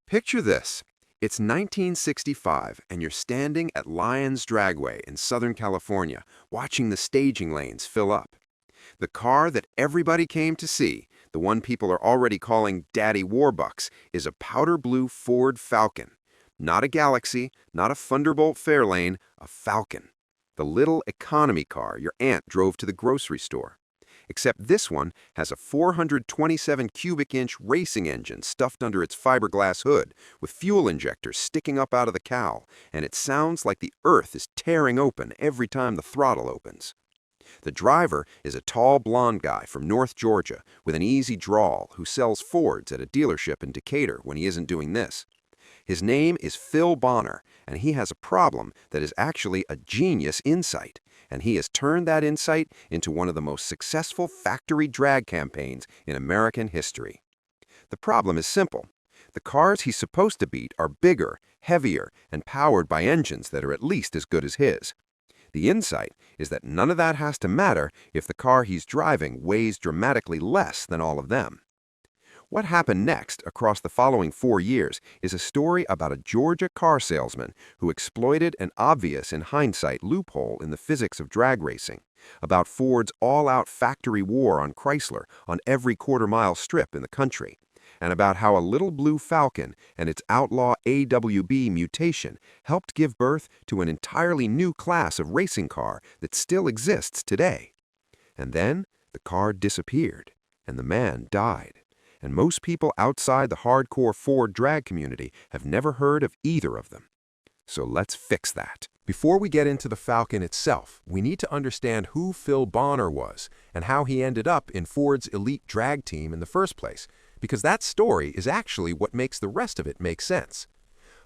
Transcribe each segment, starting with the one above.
Picture this. It's 1965, and you're standing at Lyons Dragway in Southern California, watching the staging lanes fill up. The car that everybody came to see, the one people are already calling Daddy Warbucks, is a powder blue Ford Falcon. Not a Galaxy, not a Thunderbolt Fairlane, a Falcon. The little economy car your aunt drove to the grocery store. Except this one has a 427 cubic inch racing engine stuffed under its fiberglass hood, with fuel injectors sticking up out of the cowl, and it sounds like the earth is tearing open every time the throttle opens. The driver is a tall blonde guy from North Georgia with an easy drawl who sells Fords at a dealership in Decatur when he isn't doing this. His name is Phil Bonner, and he has a problem that is actually a genius insight, and he has turned that insight into one of the most successful factory drag campaigns in American history. The problem is simple. The cars he's supposed to beat are bigger, heavier, and powered by engines that are at least as good as his. The insight is that none of that has to matter if the car he's driving weighs dramatically less than all of them. What happened next across the following 4 years is a story about a Georgia car salesman who exploited an obvious in hindsight loophole in the physics of drag racing, about Ford's all-out factory war on Chrysler on every quarter-mile strip in the country, and about how a little blue Falcon and its outlaw AWB mutation helped give birth to an entirely new class of racing car that still exists today. And then the car disappeared, and the man died. And most people outside the hardcore Ford drag community have never heard of either of them. So let's fix that. Before we get into the Falcon itself, we need to understand who Phil Bonner was and how he ended up in Ford's elite drag team in the first place, because that story is actually what makes the rest of it make sense.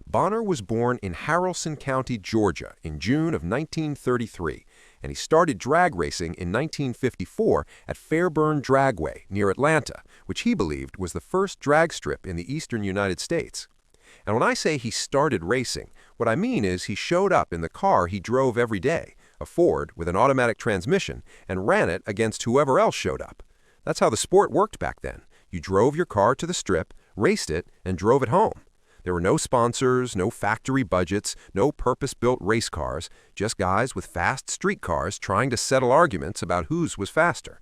Bonner was born in Haralson County, Georgia, in June of 1933, and he started drag racing in 1954 at Fairburn Dragway near Atlanta, which he believed was the first drag strip in the eastern United States. And when I say he started racing, what I mean is he showed up in the car he drove every day, a Ford with an automatic transmission, and ran it against whoever else showed up. That's how the sport worked back then. You drove your car to the strip, raced it, and drove it home. There were no sponsors, no factory budgets, no purpose-built race cars, just guys with fast street cars trying to settle arguments about whose was faster.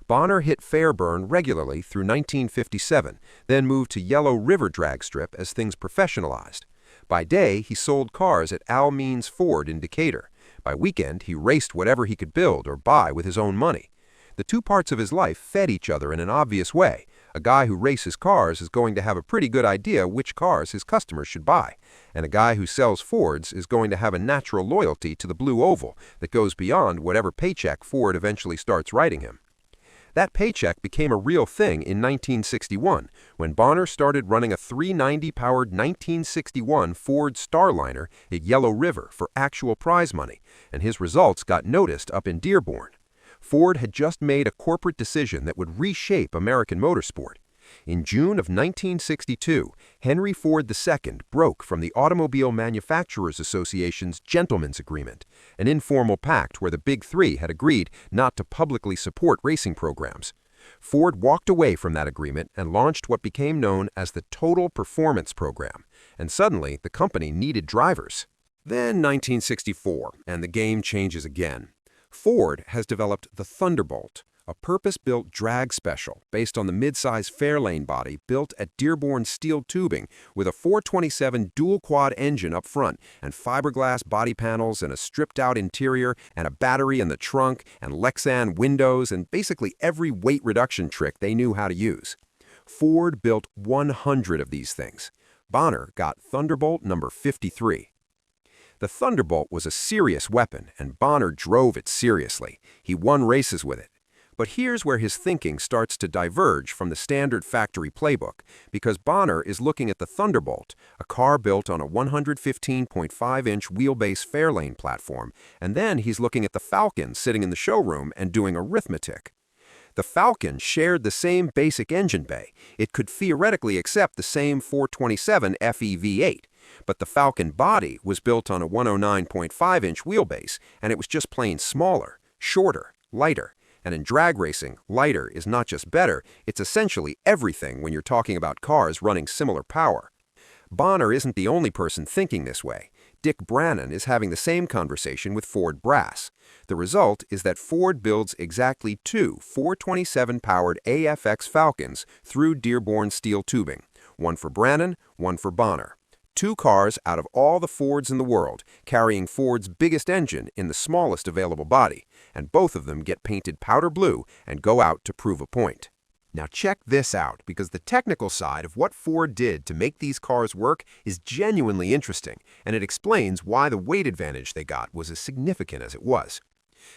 Bonner hit Fairburn regularly through 1957, then moved to Yellow River Drag Strip as things professionalized. By day, he sold cars at Al Means Ford in Decatur. By weekend, he raced whatever he could build or buy with his own money. The two parts of his life fed each other in an obvious way. A guy who races cars is going to have a pretty good idea which cars his customers should buy, and a guy who sells Fords is going to have a natural loyalty to the blue oval that goes beyond whatever paycheck Ford eventually starts writing him. That paycheck became a real thing in 1961 when Bonner started running a 390-powered 1961 Ford Starliner at Yellow River for actual prize money, and his results got noticed up in Dearborn. Ford had just made a corporate decision that would reshape American motorsport. In June of 1962, Henry Ford II broke from the Automobile Manufacturers Association's Gentlemen's Agreement, an informal pact where the Big Three had agreed not to publicly support racing programs. Ford walked away from that agreement and launched what became known as the Total Performance Program, and suddenly the company needed drivers. Then 1964, and the game changes again. Ford has developed the Thunderbolt, a purpose-built drag special based on the mid-size Fairlane body built at Dearborn Steel Tubing with a 427 dual-quad engine up front and fiberglass body panels and a stripped-out interior and a battery in the trunk and Lexan windows and basically every weight reduction trick they knew how to use. Ford built 100 of these things. Bonner got Thunderbolt number 53. The Thunderbolt was a serious weapon, and Bonner drove it seriously. He won races with it. But here's where his thinking starts to diverge from the standard factory playbook, because Bonner is looking at the Thunderbolt, a car built on a 115.5-inch wheelbase Fairlane platform, and then he's looking at the Falcon sitting in the showroom and doing arithmetic. The Falcon shared the same basic engine bay. It could theoretically accept the same 427 FE V8, but the Falcon body was built on a 109.5-inch wheelbase, and it was just plain smaller, shorter, lighter. And in drag racing, lighter is not just better, it's essentially everything when you're talking about cars running similar power. Bonner isn't the only person thinking this way. Dick Brannon is having the same conversation with Ford Brass. The result is that Ford builds exactly two 427-powered AFX Falcons through Dearborn steel tubing, one for Brannon, one for Bonner. Two cars out of all the Fords in the world, carrying Ford's biggest engine in the smallest available body, and both of them get painted powder blue and go out to prove a point. Now check this out, because the technical side of what Ford did to make these cars work is genuinely interesting, and it explains why the weight advantage they got was as significant as it was.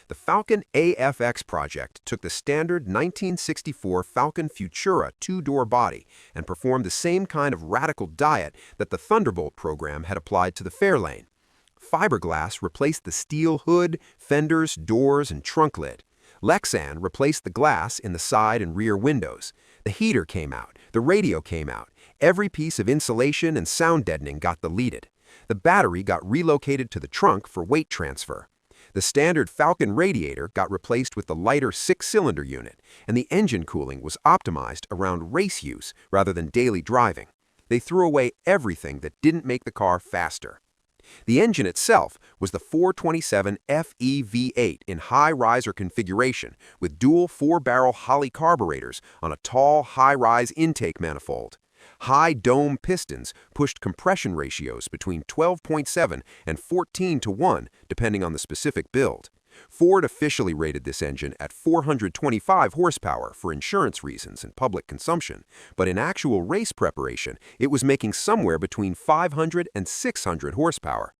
The Falcon AFX project took the standard 1964 Falcon Futura two-door body and performed the same kind of radical diet that the Thunderbolt program had applied to the Fairlane. Fiberglass replaced the steel hood, fenders, doors, and trunk lid. Lexan replaced the glass in the side and rear windows. The heater came out, the radio came out. Every piece of insulation and sound deadening got deleted. The battery got relocated to the trunk for weight transfer. The standard Falcon radiator got replaced with the lighter six-cylinder unit, and the engine cooling was optimized around race use rather than daily driving. They threw away everything that didn't make the car faster. The engine itself was the 427 FE V8 in high-riser configuration with dual 4-barrel Holley carburetors on a tall, high-rise intake manifold. High dome pistons pushed compression ratios between 12.7 and 14:1, depending on the specific build. Ford officially rated this engine at 425 horsepower for insurance reasons and public consumption, but in actual race preparation, it was making somewhere between 500 and 600 horsepower.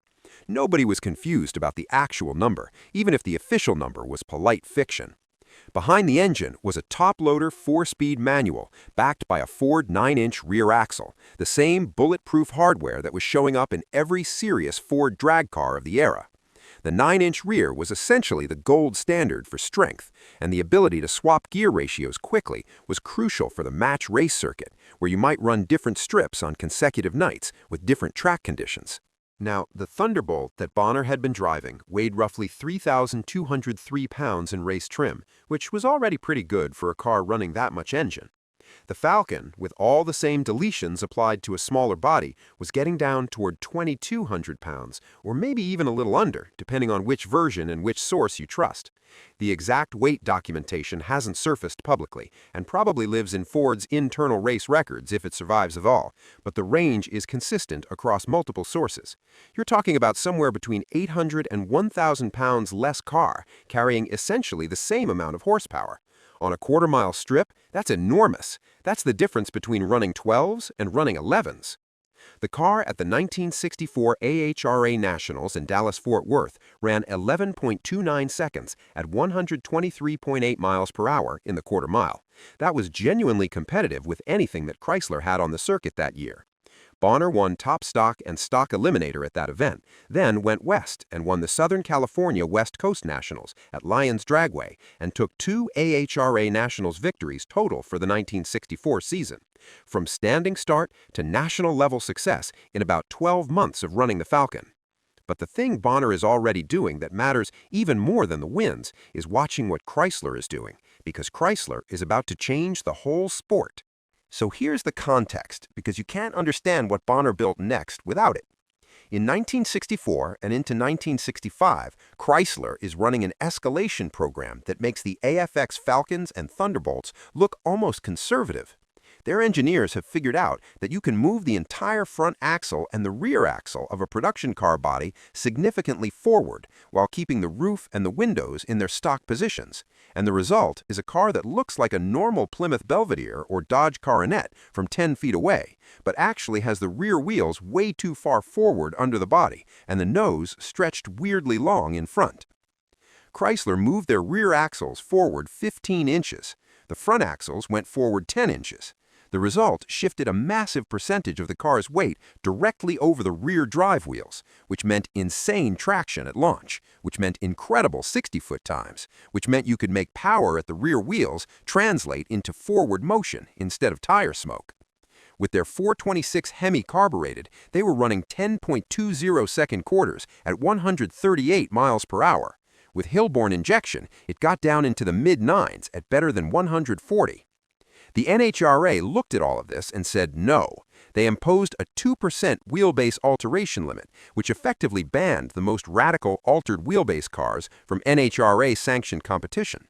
Nobody was confused about the actual number, even if the official number was polite fiction. Behind the engine was a top-loader 4-speed manual backed by a Ford 9-inch rear axle, the same bulletproof hardware that was showing up in every serious Ford drag car of the era. The 9-inch rear was essentially the gold standard for strength, and the ability to swap gear ratios quickly was crucial for the match race circuit, where you might run different strips on consecutive nights with different track conditions. Now, the Thunderbolt that Bonner had been driving weighed roughly 3,203 pounds in race trim, which was already pretty good for a car running that much engine. The Falcon, with all the same deletions applied to a smaller body, was getting down toward 2,200 pounds, or maybe even a little under, depending on which version and which source you trust. The exact weight documentation hasn't surfaced publicly, and probably lives in Ford's internal race records if it survives at all, but the range is consistent across multiple sources. You're talking about somewhere between 800 and 1,000 pounds less car, carrying essentially the same amount of horsepower. On a quarter-mile strip, that's enormous. That's the difference between running 12s and running 11s. The car at the 1964 AHRA Nationals in Dallas-Fort Worth ran 11.29 seconds at 123.8 miles per hour in the quarter mile. That was genuinely competitive with anything that Chrysler had on the circuit that year. Bonner won Top Stock and Stock Eliminator at that event, then went west and won the Southern California West Coast Nationals at Lyons Dragway and took 2 AHRA Nationals victories total for the 1964 season. From standing start to national-level success in about 12 months of running the Falcon. But the thing Bonner is already doing that matters even more than the wins is watching what Chrysler is doing, because Chrysler is about to change the whole sport. So here's the context, because you can't understand what Bonner built next without it. In 1964 and into 1965, Chrysler is running an escalation program that makes the AFX Falcons and Thunderbolts look almost conservative. Their engineers have figured out that you can move the entire front axle and the rear axle of a production car body significantly forward while keeping the roof and the windows in their stock positions. And the result is a car that looks like a normal Plymouth Belvedere or Dodge Coronet from 10 feet away, but actually has the rear wheels way too far forward under the body and the nose stretched weirdly long in front. Chrysler moved their rear axles forward 15 inches. The front axles went forward 10 inches. The result shifted a massive percentage of the car's weight directly over the rear drive wheels, which meant insane traction at launch, which meant incredible 60-foot times, which meant you could make power at the rear wheels translate into forward motion instead of tire smoke. With their 426 Hemi carbureted, they were running 10.20-second quarters at 138 miles per hour. With Hillborn injection, it got down into the mid-9s at better than 140. The NHRA looked at all of this and said no. They imposed a 2% wheelbase alteration limit, which effectively banned the most radical altered wheelbase cars from NHRA-sanctioned competition.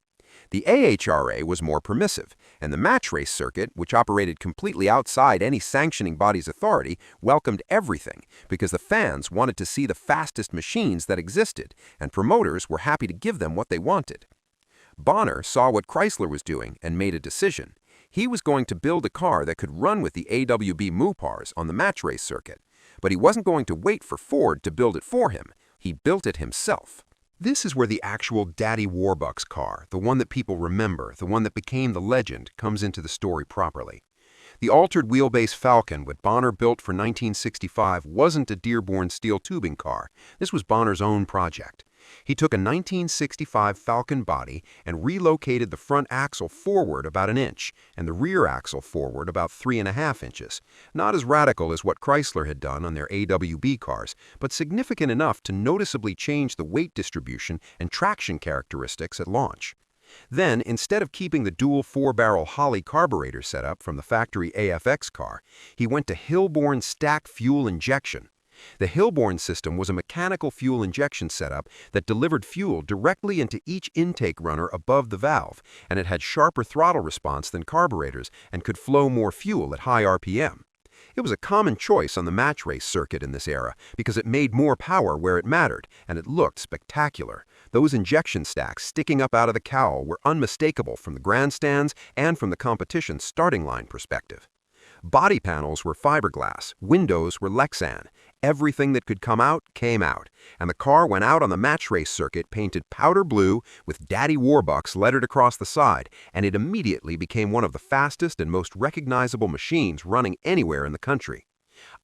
The AHRA was more permissive, and the match race circuit, which operated completely outside any sanctioning body's authority, welcomed everything because the fans wanted to see the fastest machines that existed, and promoters were happy to give them what they wanted. Bonner saw what Chrysler was doing and made a decision. He was going to build a car that could run with the AWB Mopars on the match race circuit, but he wasn't going to wait for Ford to build it for him. He built it himself. This is where the actual Daddy Warbucks car, the one that people remember, the one that became the legend, comes into the story properly. The altered wheelbase Falcon, what Bonner built for 1965, wasn't a Dearborn steel tubing car. This was Bonner's own project. He took a 1965 Falcon body and relocated the front axle forward about an inch and the rear axle forward about 3.5 inches. Not as radical as what Chrysler had done on their AWB cars, but significant enough to noticeably change the weight distribution and traction characteristics at launch. Then, instead of keeping the dual 4-barrel Holley carburetor setup from the factory AFX car, he went to Hilborn stack fuel injection. The Hilborn system was a mechanical fuel injection setup that delivered fuel directly into each intake runner above the valve, and it had sharper throttle response than carburetors and could flow more fuel at high RPM. It was a common choice on the match race circuit in this era because it made more power where it mattered, and it looked spectacular. Those injection stacks sticking up out of the cowl were unmistakable from the grandstands and from the competition's starting line perspective. Body panels were fiberglass, windows were Lexan. Everything that could come out, came out, and the car went out on the match race circuit painted powder blue with Daddy Warbucks lettered across the side, and it immediately became one of the fastest and most recognizable machines running anywhere in the country.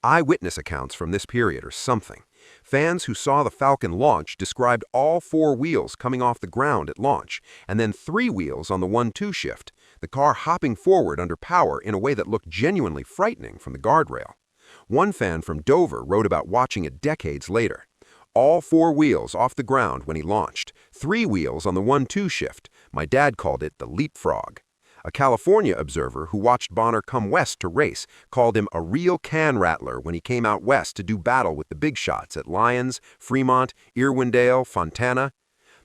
Eyewitness accounts from this period are something. Fans who saw the Falcon launch described all 4 wheels coming off the ground at launch, and then 3 wheels on the 1-2 shift, the car hopping forward under power in a way that looked genuinely frightening from the guardrail. One fan from Dover wrote about watching it decades later. All 4 wheels off the ground when he launched, 3 wheels on the 1-2 shift. My dad called it the leapfrog. A California observer who watched Bonner come west to race called him a real can rattler when he came out west to do battle with the big shots at Lyons, Fremont, Irwindale, Fontana.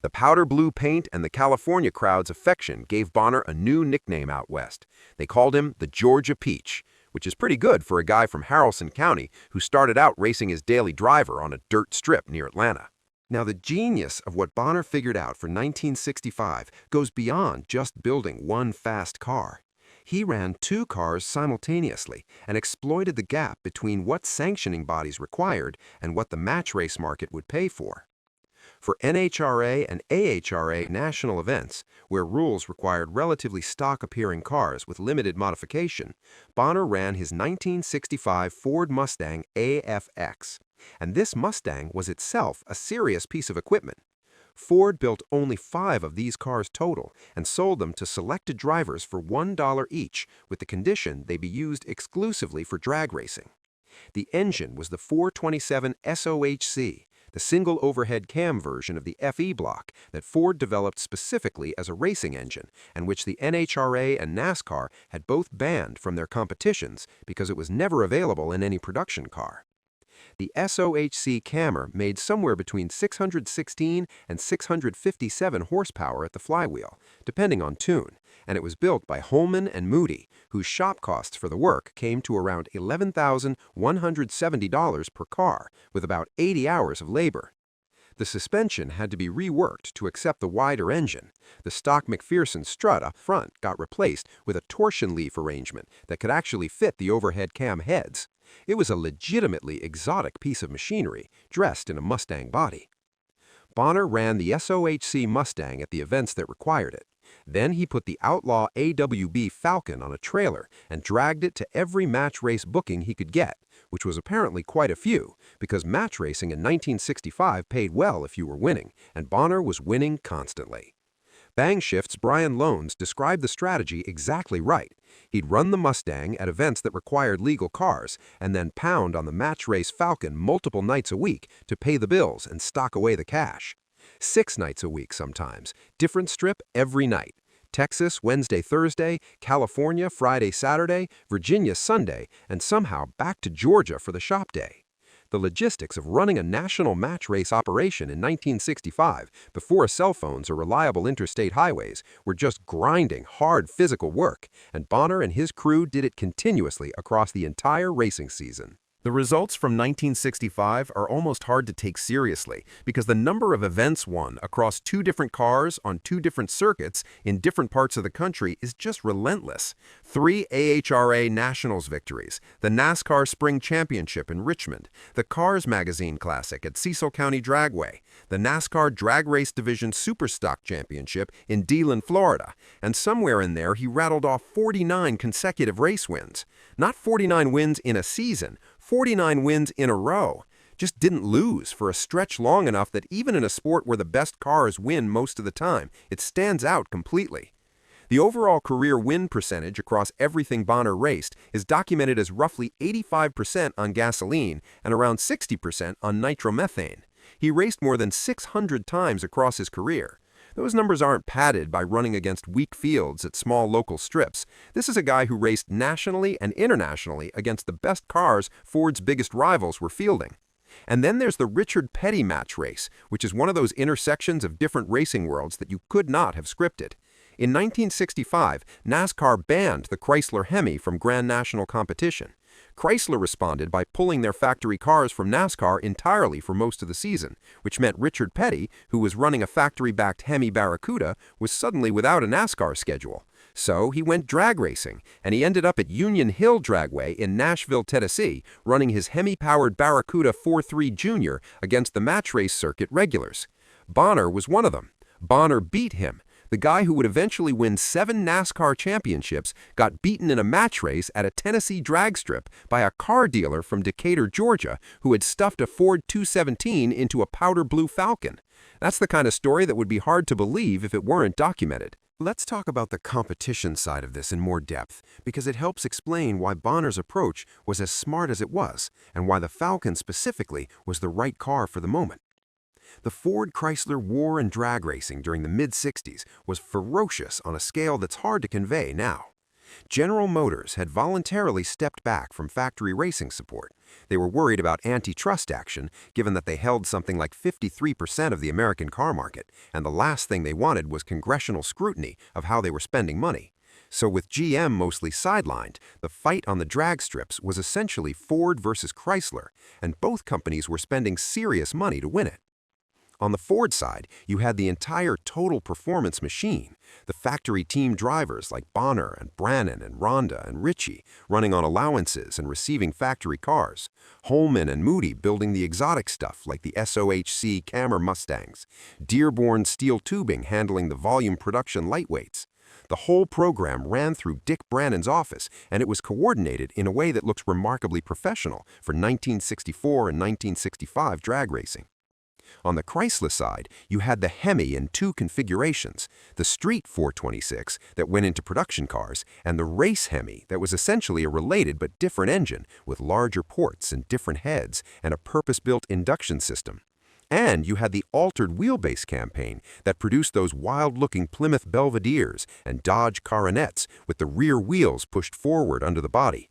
The powder blue paint and the California crowd's affection gave Bonner a new nickname out west. They called him the Georgia Peach, which is pretty good for a guy from Haralson County who started out racing his daily driver on a dirt strip near Atlanta. Now, the genius of what Bonner figured out for 1965 goes beyond just building one fast car. He ran 2 cars simultaneously and exploited the gap between what sanctioning bodies required and what the match race market would pay for. For NHRA and AHRA national events, where rules required relatively stock-appearing cars with limited modification, Bonner ran his 1965 Ford Mustang AFX. And this Mustang was itself a serious piece of equipment. Ford built only 5 of these cars total and sold them to selected drivers for $1 each, with the condition they be used exclusively for drag racing. The engine was the 427 SOHC, the single overhead cam version of the FE block that Ford developed specifically as a racing engine and which the NHRA and NASCAR had both banned from their competitions because it was never available in any production car. The SOHC cammer made somewhere between 616 and 657 horsepower at the flywheel, depending on tune, and it was built by Holman and Moody, whose shop costs for the work came to around $11,170 per car, with about 80 hours of labor. The suspension had to be reworked to accept the wider engine. The stock McPherson strut up front got replaced with a torsion leaf arrangement that could actually fit the overhead cam heads. It was a legitimately exotic piece of machinery dressed in a Mustang body. Bonner ran the SOHC Mustang at the events that required it. Then he put the outlaw AWB Falcon on a trailer and dragged it to every match race booking he could get, which was apparently quite a few, because match racing in 1965 paid well if you were winning, and Bonner was winning constantly. Bang Shift's Brian Loans described the strategy exactly right. He'd run the Mustang at events that required legal cars and then pound on the match race Falcon multiple nights a week to pay the bills and stock away the cash. 6 nights a week sometimes, different strip every night. Texas Wednesday, Thursday, California Friday, Saturday, Virginia Sunday, and somehow back to Georgia for the shop day. The logistics of running a national match race operation in 1965, before cell phones or reliable interstate highways, were just grinding, hard physical work, and Bonner and his crew did it continuously across the entire racing season. The results from 1965 are almost hard to take seriously because the number of events won across two different cars on two different circuits in different parts of the country is just relentless. 3 AHRA Nationals victories, the NASCAR Spring Championship in Richmond, the Cars Magazine Classic at Cecil County Dragway, the NASCAR Drag Race Division Superstock Championship in Deland, Florida, and somewhere in there he rattled off 49 consecutive race wins. Not 49 wins in a season, 49 wins in a row. Just didn't lose for a stretch long enough that even in a sport where the best cars win most of the time, it stands out completely. The overall career win percentage across everything Bonner raced is documented as roughly 85% on gasoline and around 60% on nitromethane. He raced more than 600 times across his career. Those numbers aren't padded by running against weak fields at small local strips. This is a guy who raced nationally and internationally against the best cars Ford's biggest rivals were fielding. And then there's the Richard Petty match race, which is one of those intersections of different racing worlds that you could not have scripted. In 1965, NASCAR banned the Chrysler Hemi from Grand National competition. Chrysler responded by pulling their factory cars from NASCAR entirely for most of the season, which meant Richard Petty, who was running a factory-backed Hemi Barracuda, was suddenly without a NASCAR schedule. So he went drag racing, and he ended up at Union Hill Dragway in Nashville, Tennessee, running his Hemi-powered Barracuda 4.3 Junior against the match race circuit regulars. Bonner was one of them. Bonner beat him. The guy who would eventually win 7 NASCAR championships got beaten in a match race at a Tennessee drag strip by a car dealer from Decatur, Georgia, who had stuffed a Ford 217 into a powder blue Falcon. That's the kind of story that would be hard to believe if it weren't documented. Let's talk about the competition side of this in more depth, because it helps explain why Bonner's approach was as smart as it was, and why the Falcon specifically was the right car for the moment. The Ford-Chrysler war and drag racing during the mid-60s was ferocious on a scale that's hard to convey now. General Motors had voluntarily stepped back from factory racing support. They were worried about antitrust action, given that they held something like 53% of the American car market, and the last thing they wanted was congressional scrutiny of how they were spending money. So with GM mostly sidelined, the fight on the drag strips was essentially Ford versus Chrysler, and both companies were spending serious money to win it. On the Ford side, you had the entire total performance machine, the factory team drivers like Bonner and Brannon and Ronda and Ritchie running on allowances and receiving factory cars, Holman and Moody building the exotic stuff like the SOHC Cammer Mustangs, Dearborn steel tubing handling the volume production lightweights. The whole program ran through Dick Brannon's office, and it was coordinated in a way that looks remarkably professional for 1964 and 1965 drag racing. On the Chrysler side, you had the Hemi in 2 configurations, the Street 426 that went into production cars, and the Race Hemi that was essentially a related but different engine with larger ports and different heads and a purpose-built induction system. And you had the altered wheelbase campaign that produced those wild-looking Plymouth Belvederes and Dodge Coronets with the rear wheels pushed forward under the body.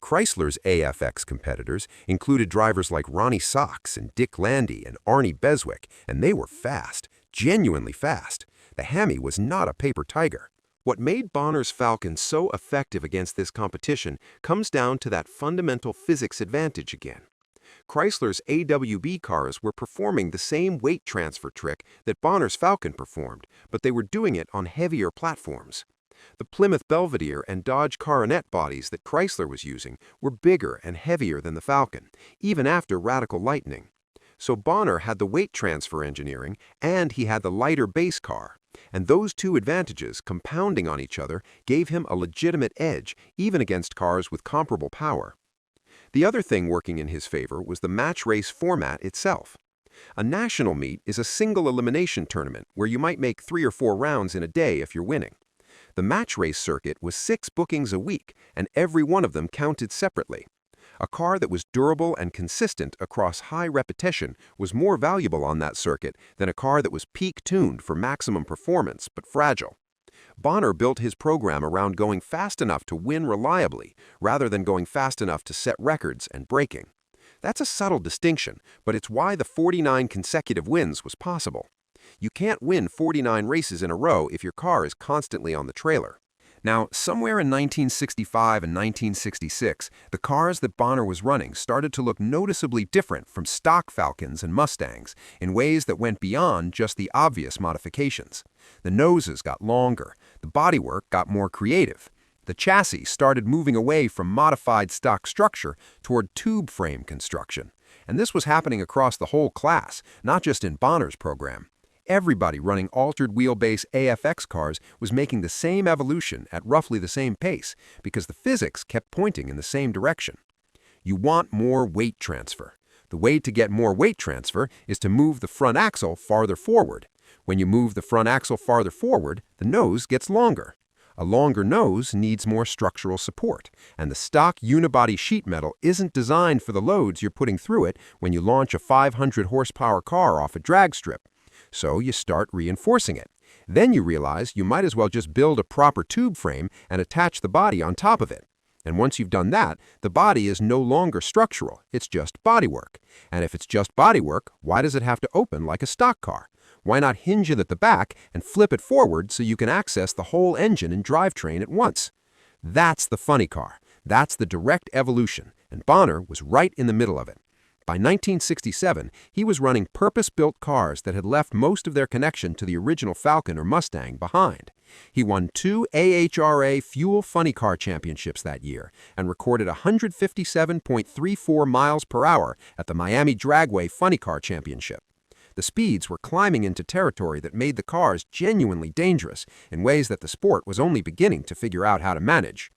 Chrysler's AFX competitors included drivers like Ronnie Sachs and Dick Landy and Arnie Beswick, and they were fast, genuinely fast. The Hemi was not a paper tiger. What made Bonner's Falcon so effective against this competition comes down to that fundamental physics advantage again. Chrysler's AWB cars were performing the same weight transfer trick that Bonner's Falcon performed, but they were doing it on heavier platforms. The Plymouth Belvedere and Dodge Coronet bodies that Chrysler was using were bigger and heavier than the Falcon, even after radical lightening. So Bonner had the weight transfer engineering, and he had the lighter base car. And those two advantages, compounding on each other, gave him a legitimate edge, even against cars with comparable power. The other thing working in his favor was the match race format itself. A national meet is a single elimination tournament where you might make 3 or 4 rounds in a day if you're winning. The match race circuit was 6 bookings a week, and every one of them counted separately. A car that was durable and consistent across high repetition was more valuable on that circuit than a car that was peak-tuned for maximum performance but fragile. Bonner built his program around going fast enough to win reliably, rather than going fast enough to set records and braking. That's a subtle distinction, but it's why the 49 consecutive wins was possible. You can't win 49 races in a row if your car is constantly on the trailer. Now, somewhere in 1965 and 1966, the cars that Bonner was running started to look noticeably different from stock Falcons and Mustangs in ways that went beyond just the obvious modifications. The noses got longer, the bodywork got more creative. The chassis started moving away from modified stock structure toward tube frame construction. And this was happening across the whole class, not just in Bonner's program. Everybody running altered wheelbase AFX cars was making the same evolution at roughly the same pace because the physics kept pointing in the same direction. You want more weight transfer. The way to get more weight transfer is to move the front axle farther forward. When you move the front axle farther forward, the nose gets longer. A longer nose needs more structural support, and the stock unibody sheet metal isn't designed for the loads you're putting through it when you launch a 500 horsepower car off a drag strip. So you start reinforcing it. Then you realize you might as well just build a proper tube frame and attach the body on top of it. And once you've done that, the body is no longer structural, it's just bodywork. And if it's just bodywork, why does it have to open like a stock car? Why not hinge it at the back and flip it forward so you can access the whole engine and drivetrain at once? That's the funny car. That's the direct evolution, and Bonner was right in the middle of it. By 1967, he was running purpose-built cars that had left most of their connection to the original Falcon or Mustang behind. He won 2 AHRA Fuel Funny Car Championships that year and recorded 157.34 miles per hour at the Miami Dragway Funny Car Championship. The speeds were climbing into territory that made the cars genuinely dangerous in ways that the sport was only beginning to figure out how to manage.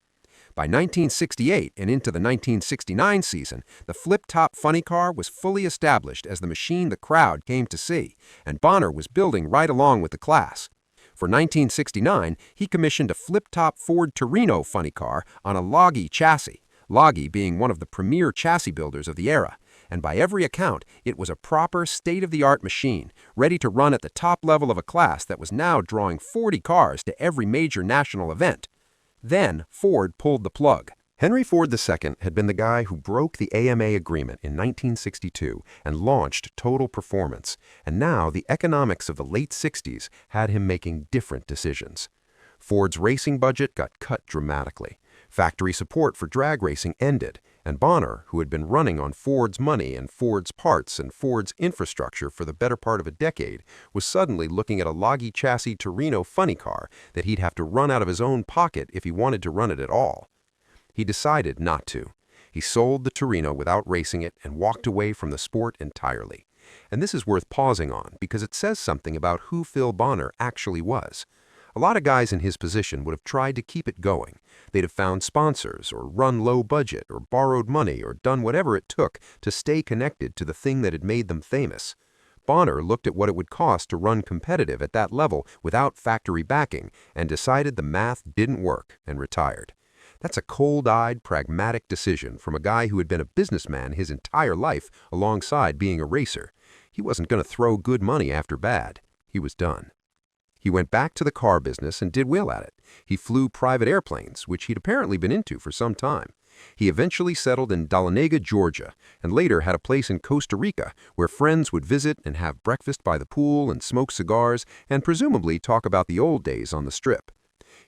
By 1968 and into the 1969 season, the flip-top funny car was fully established as the machine the crowd came to see, and Bonner was building right along with the class. For 1969, he commissioned a flip-top Ford Torino funny car on a Loggy chassis, Loggy being one of the premier chassis builders of the era, and by every account, it was a proper state-of-the-art machine, ready to run at the top level of a class that was now drawing 40 cars to every major national event. Then, Ford pulled the plug. Henry Ford II had been the guy who broke the AMA agreement in 1962 and launched Total Performance, and now the economics of the late 60s had him making different decisions. Ford's racing budget got cut dramatically. Factory support for drag racing ended, and Bonner, who had been running on Ford's money and Ford's parts and Ford's infrastructure for the better part of a decade, was suddenly looking at a Loggy chassis Torino funny car that he'd have to run out of his own pocket if he wanted to run it at all. He decided not to. He sold the Torino without racing it and walked away from the sport entirely. And this is worth pausing on because it says something about who Phil Bonner actually was. A lot of guys in his position would have tried to keep it going. They'd have found sponsors or run low budget or borrowed money or done whatever it took to stay connected to the thing that had made them famous. Bonner looked at what it would cost to run competitive at that level without factory backing and decided the math didn't work and retired. That's a cold-eyed, pragmatic decision from a guy who had been a businessman his entire life alongside being a racer. He wasn't going to throw good money after bad. He was done. He went back to the car business and did well at it. He flew private airplanes, which he'd apparently been into for some time. He eventually settled in Dahlonega, Georgia, and later had a place in Costa Rica where friends would visit and have breakfast by the pool and smoke cigars and presumably talk about the old days on the Strip.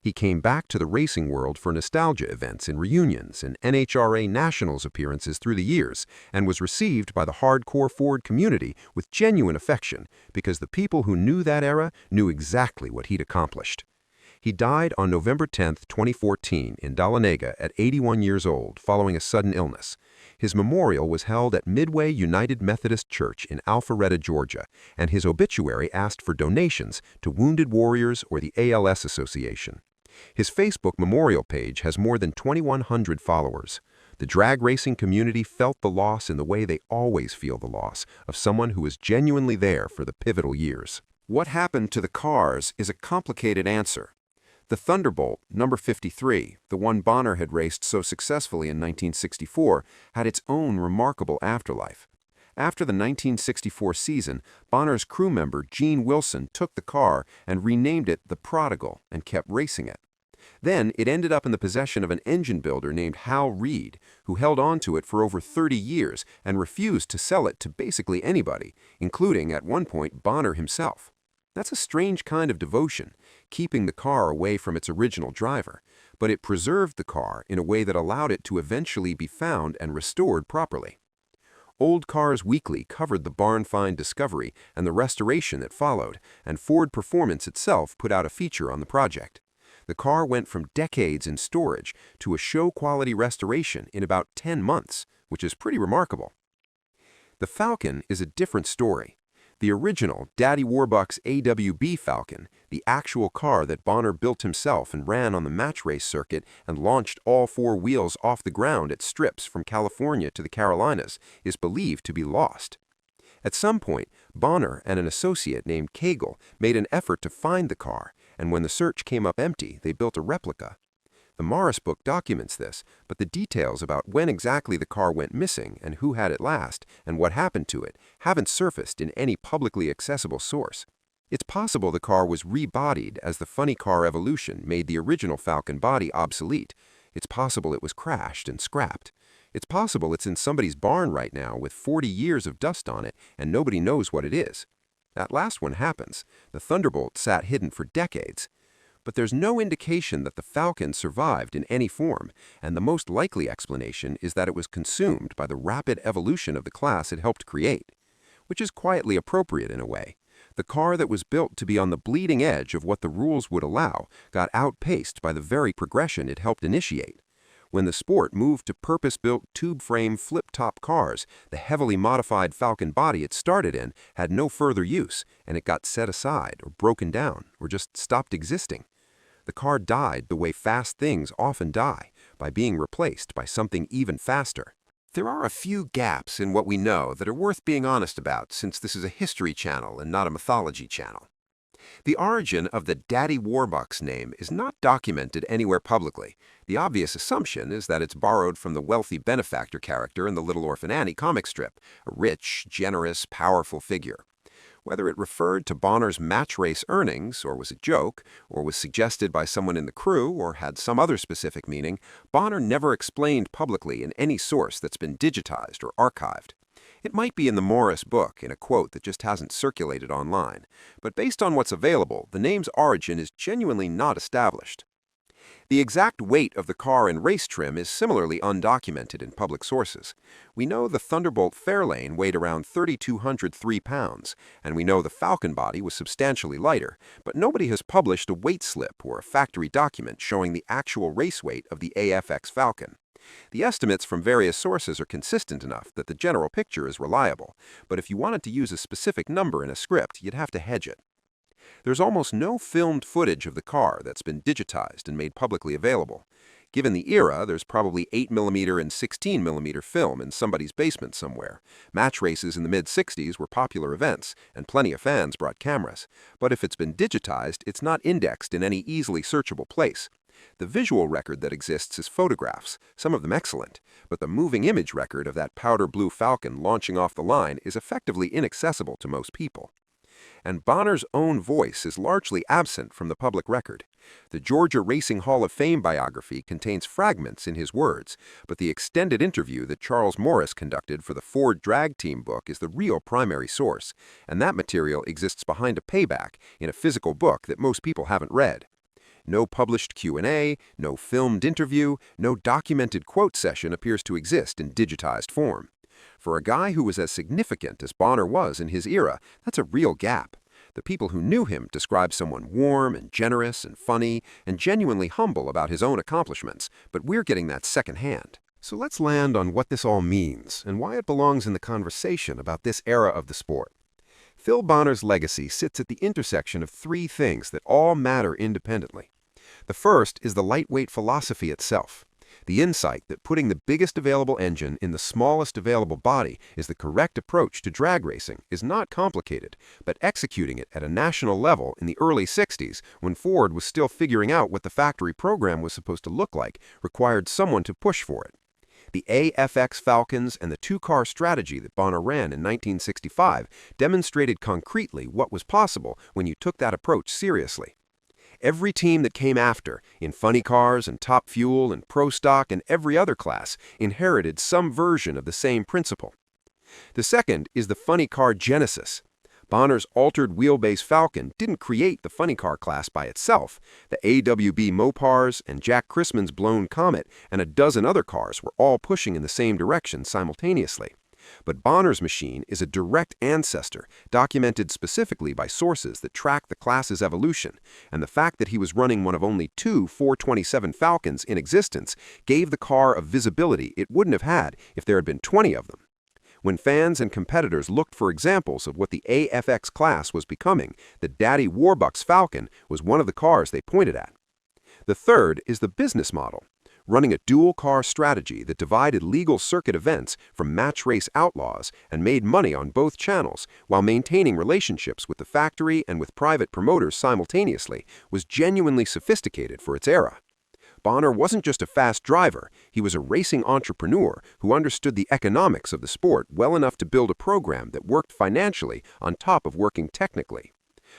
He came back to the racing world for nostalgia events and reunions and AHRA Nationals appearances through the years and was received by the hardcore Ford community with genuine affection because the people who knew that era knew exactly what he'd accomplished. He died on November 10, 2014 in Dahlonega at 81 years old following a sudden illness. His memorial was held at Midway United Methodist Church in Alpharetta, Georgia, and his obituary asked for donations to Wounded Warriors or the ALS Association. His Facebook memorial page has more than 2,100 followers. The drag racing community felt the loss in the way they always feel the loss of someone who was genuinely there for the pivotal years. What happened to the cars is a complicated answer. The Thunderbolt, number 53, the one Bonner had raced so successfully in 1964, had its own remarkable afterlife. After the 1964 season, Bonner's crew member Gene Wilson took the car and renamed it the Prodigal and kept racing it. Then it ended up in the possession of an engine builder named Hal Reed, who held on to it for over 30 years and refused to sell it to basically anybody, including, at one point, Bonner himself. That's a strange kind of devotion, keeping the car away from its original driver, but it preserved the car in a way that allowed it to eventually be found and restored properly. Old Cars Weekly covered the barn find discovery and the restoration that followed, and Ford Performance itself put out a feature on the project. The car went from decades in storage to a show-quality restoration in about 10 months, which is pretty remarkable. The Falcon is a different story. The original Daddy Warbucks AWB Falcon, the actual car that Bonner built himself and ran on the match race circuit and launched all four wheels off the ground at strips from California to the Carolinas, is believed to be lost. At some point, Bonner and an associate named Cagle made an effort to find the car, and when the search came up empty, they built a replica. The Morris book documents this, but the details about when exactly the car went missing and who had it last and what happened to it haven't surfaced in any publicly accessible source. It's possible the car was rebodied as the funny car evolution made the original Falcon body obsolete. It's possible it was crashed and scrapped. It's possible it's in somebody's barn right now with 40 years of dust on it and nobody knows what it is. That last one happens. The Thunderbolt sat hidden for decades. But there's no indication that the Falcon survived in any form, and the most likely explanation is that it was consumed by the rapid evolution of the class it helped create, which is quietly appropriate in a way. The car that was built to be on the bleeding edge of what the rules would allow got outpaced by the very progression it helped initiate. When the sport moved to purpose-built tube-frame flip-top cars, the heavily modified Falcon body it started in had no further use, and it got set aside or broken down or just stopped existing. The car died the way fast things often die, by being replaced by something even faster. There are a few gaps in what we know that are worth being honest about, since this is a history channel and not a mythology channel. The origin of the Daddy Warbucks name is not documented anywhere publicly. The obvious assumption is that it's borrowed from the wealthy benefactor character in the Little Orphan Annie comic strip, a rich, generous, powerful figure. Whether it referred to Bonner's match race earnings, or was a joke, or was suggested by someone in the crew, or had some other specific meaning, Bonner never explained publicly in any source that's been digitized or archived. It might be in the Morris book, in a quote that just hasn't circulated online, but based on what's available, the name's origin is genuinely not established. The exact weight of the car and race trim is similarly undocumented in public sources. We know the Thunderbolt Fairlane weighed around 3,203 pounds, and we know the Falcon body was substantially lighter, but nobody has published a weight slip or a factory document showing the actual race weight of the AFX Falcon. The estimates from various sources are consistent enough that the general picture is reliable, but if you wanted to use a specific number in a script, you'd have to hedge it. There's almost no filmed footage of the car that's been digitized and made publicly available. Given the era, there's probably 8mm and 16mm film in somebody's basement somewhere. Match races in the mid-60s were popular events, and plenty of fans brought cameras. But if it's been digitized, it's not indexed in any easily searchable place. The visual record that exists is photographs, some of them excellent, but the moving image record of that powder blue Falcon launching off the line is effectively inaccessible to most people. And Bonner's own voice is largely absent from the public record. The Georgia Racing Hall of Fame biography contains fragments in his words, but the extended interview that Charles Morris conducted for the Ford Drag Team book is the real primary source, and that material exists behind a payback in a physical book that most people haven't read. No published Q&A, no filmed interview, no documented quote session appears to exist in digitized form. For a guy who was as significant as Bonner was in his era, that's a real gap. The people who knew him describe someone warm and generous and funny and genuinely humble about his own accomplishments, but we're getting that secondhand. So let's land on what this all means and why it belongs in the conversation about this era of the sport. Phil Bonner's legacy sits at the intersection of three things that all matter independently. The first is the lightweight philosophy itself. The insight that putting the biggest available engine in the smallest available body is the correct approach to drag racing is not complicated, but executing it at a national level in the early 60s, when Ford was still figuring out what the factory program was supposed to look like, required someone to push for it. The AFX Falcons and the two-car strategy that Bonner ran in 1965 demonstrated concretely what was possible when you took that approach seriously. Every team that came after, in funny cars and top fuel and pro stock and every other class, inherited some version of the same principle. The second is the funny car genesis. Bonner's altered wheelbase Falcon didn't create the funny car class by itself. The AWB Mopars and Jack Chrisman's blown Comet and a dozen other cars were all pushing in the same direction simultaneously. But Bonner's machine is a direct ancestor, documented specifically by sources that track the class's evolution, and the fact that he was running one of only two 427 Falcons in existence gave the car a visibility it wouldn't have had if there had been 20 of them. When fans and competitors looked for examples of what the AFX class was becoming, the Daddy Warbucks Falcon was one of the cars they pointed at. The third is the business model. Running a dual-car strategy that divided legal circuit events from match race outlaws and made money on both channels while maintaining relationships with the factory and with private promoters simultaneously was genuinely sophisticated for its era. Bonner wasn't just a fast driver, he was a racing entrepreneur who understood the economics of the sport well enough to build a program that worked financially on top of working technically.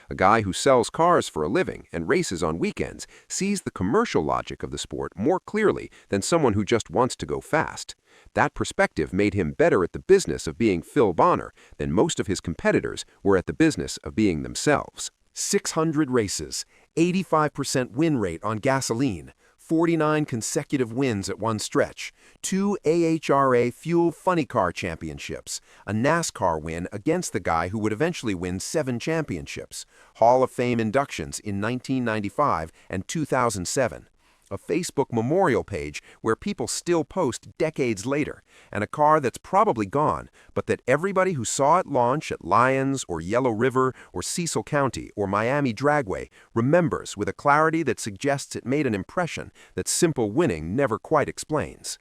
A guy who sells cars for a living and races on weekends sees the commercial logic of the sport more clearly than someone who just wants to go fast. That perspective made him better at the business of being Phil Bonner than most of his competitors were at the business of being themselves. 600 races, 85% win rate on gasoline, 49 consecutive wins at one stretch, 2 AHRA Fuel Funny Car Championships, a NASCAR win against the guy who would eventually win 7 championships, Hall of Fame inductions in 1995 and 2007, a Facebook memorial page where people still post decades later, and a car that's probably gone, but that everybody who saw it launch at Lyons or Yellow River or Cecil County or Miami Dragway remembers with a clarity that suggests it made an impression that simple winning never quite explains.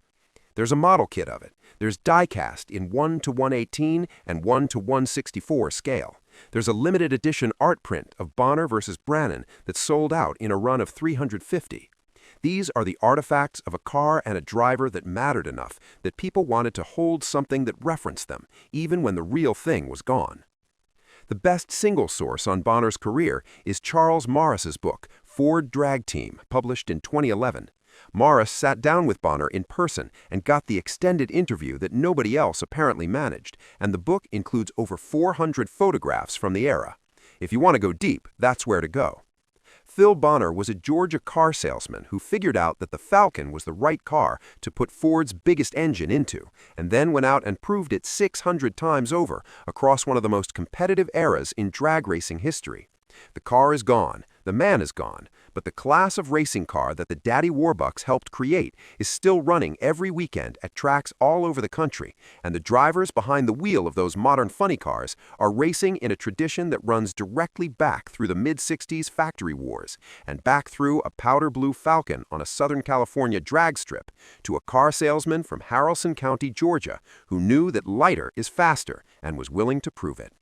There's a model kit of it. There's die-cast in 1:118 and 1:164 scale. There's a limited edition art print of Bonner versus Brannan that sold out in a run of 350. These are the artifacts of a car and a driver that mattered enough that people wanted to hold something that referenced them, even when the real thing was gone. The best single source on Bonner's career is Charles Morris's book, Ford Drag Team, published in 2011. Morris sat down with Bonner in person and got the extended interview that nobody else apparently managed, and the book includes over 400 photographs from the era. If you want to go deep, that's where to go. Phil Bonner was a Georgia car salesman who figured out that the Falcon was the right car to put Ford's biggest engine into, and then went out and proved it 600 times over across one of the most competitive eras in drag racing history. The car is gone, the man is gone, but the class of racing car that the Daddy Warbucks helped create is still running every weekend at tracks all over the country, and the drivers behind the wheel of those modern funny cars are racing in a tradition that runs directly back through the mid-60s factory wars and back through a powder blue Falcon on a Southern California drag strip to a car salesman from Haralson County, Georgia, who knew that lighter is faster and was willing to prove it.